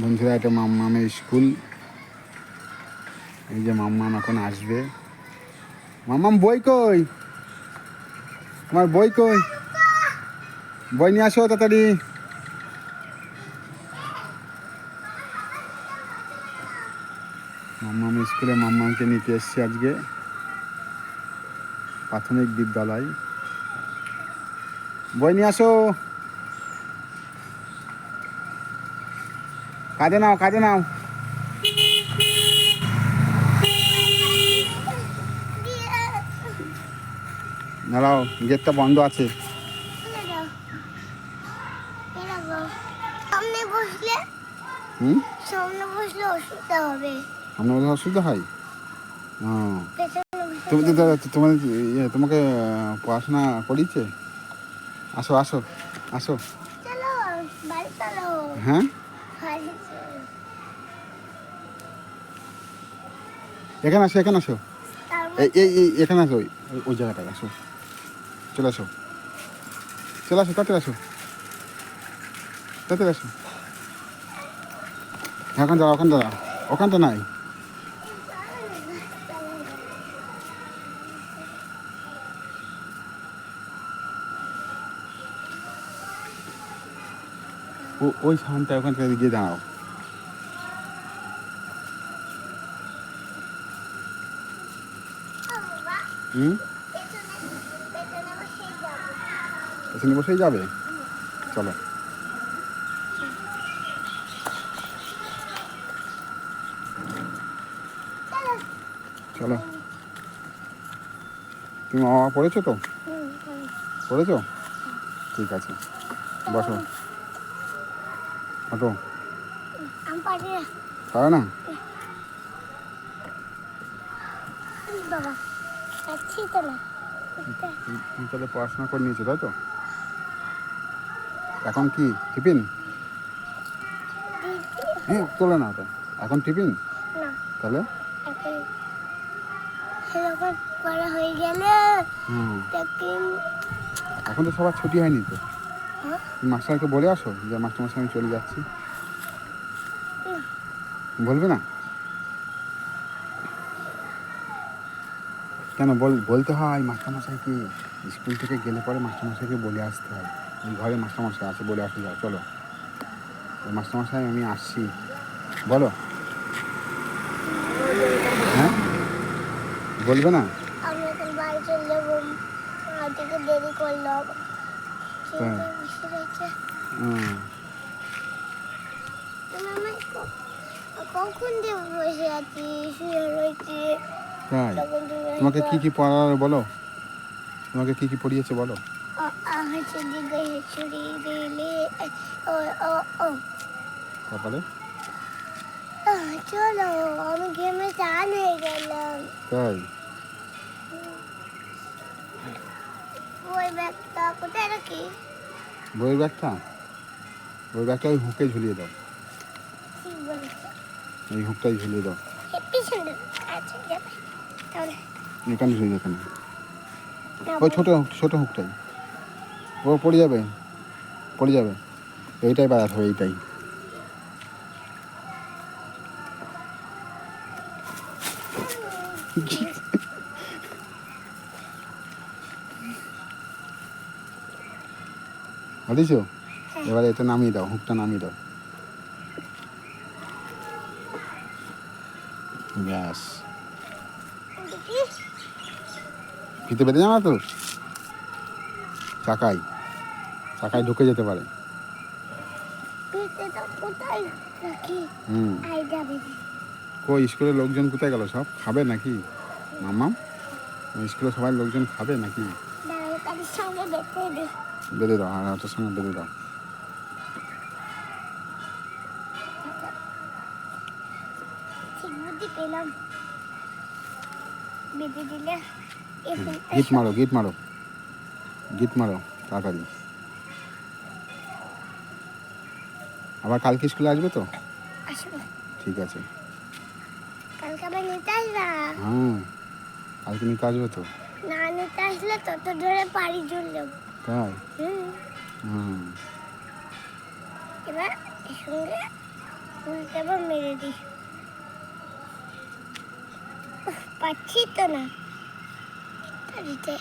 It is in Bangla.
বন্ধুরা, এটা মাম্মামের স্কুল। এই যে মাম্মাম এখন আসবে। মাম্মাম বই কই? তোমার বই কই? বই নিয়ে আসো তাড়াতাড়ি। মাম্মাম স্কুলে মাম্মামকে নিতে এসছি আজকে, প্রাথমিক বিদ্যালয়। বই নিয়ে আসো। কাজে নাও, কাজে নাও। দাঁড়াও, গেটটা বন্ধ আছে। সামনে বসলে অসুবিধা হবে। সামনে বসলে অসুবিধা হয়? তোমাকে পড়াশোনা করিয়েছে? আসো আসো আসো। হ্যাঁ, এখানে আসো, এখানে আসো। এখানে আসো, ওই জায়গাটায় আসো। চলে আসো, চলে আসো, তাড়াতাড়ি আসো, তাড়াতাড়ি আসো। ওখান দাঁড়া, ওখান দাঁড়া, ওখানটা নাই। ওই সামনটা, ওখান থেকে গিয়ে দাঁড়াও। পেছনে বসেই যাবে? চলো। চলো। তুমি মা পড়েছো তো? পড়েছো? ঠিক আছে, বসো। হাঁটো। পারো না? তুমি তাহলে পড়াশোনা করে নিয়েছো, তাই তো? এখন কি টিফিন? হ্যাঁ, তোলে না ওটা। এখন টিফিন? তাহলে এখন তো সবার ছুটি হয়নি তো। মাস্টারকে বলে আসো যে মাস্টারমশাই আমি চলে যাচ্ছি। বলবে না কেন? বলতে হয় মাস্টারমশাইকে। স্কুল থেকে গেলে পরে মাস্টারমশাইকে বলে আসতে হয়, ওই ঘরে মাস্টারমশাই আছে, বলে আসতে যাও। চলো, মাস্টারমশাই আমি আসছি বলো। হ্যাঁ, বলবে না? কখন দেব বসে আছি, শুয়ে রয়েছি। তাই? তোমাকে কি কি পড়ার বলো, তোমাকে কি কি পড়িয়েছে বলো। তারপরে চলো, আমি গেমে চান হয়ে গেলাম। তাই? বই ব্যাগটা কোথায় রাখি? বইয়ের ব্যাগটা? বইয়ের ব্যাগটা ওই হুকে ঝুলিয়ে দাও। এই হুকটাই ঝুলিয়ে দাও। এখানে ঝুলিয়ে, এখানে ওই ছোটো ছোটো হুকটাই। ও পড়ে যাবে, পড়ে যাবে। এইটাই বাড়াতে হবে, এইটাই। বুঝেছ? এবারে এটা নামিয়ে দাও, হুকটা নামিয়ে দাও। ব্যাস। ফিতে বেঁধে যাও না তো, চাকায় চাকায় ঢুকে যেতে পারে। কই স্কুলের লোকজন কোথায় গেল? সব খাবে নাকি মাম্মাম? স্কুলে সবাই লোকজন খাবে নাকি? বেঁধে দাও, আর ওটার সঙ্গে বেঁধে দাও। গিট মারো, গিট মারো, গিট মারো তাড়াতাড়ি। আবার কালকে স্কুলে আসবে তো? ঠিক আছে। হ্যাঁ, কালকে নিতে আসবে তো? না নিতে আসলে তত ধরে পাড়ি ঝুললাম। তাই? এবার সঙ্গে উল্টে আবার মেরে দিস। পাচ্ছি তো না। তাড়িতে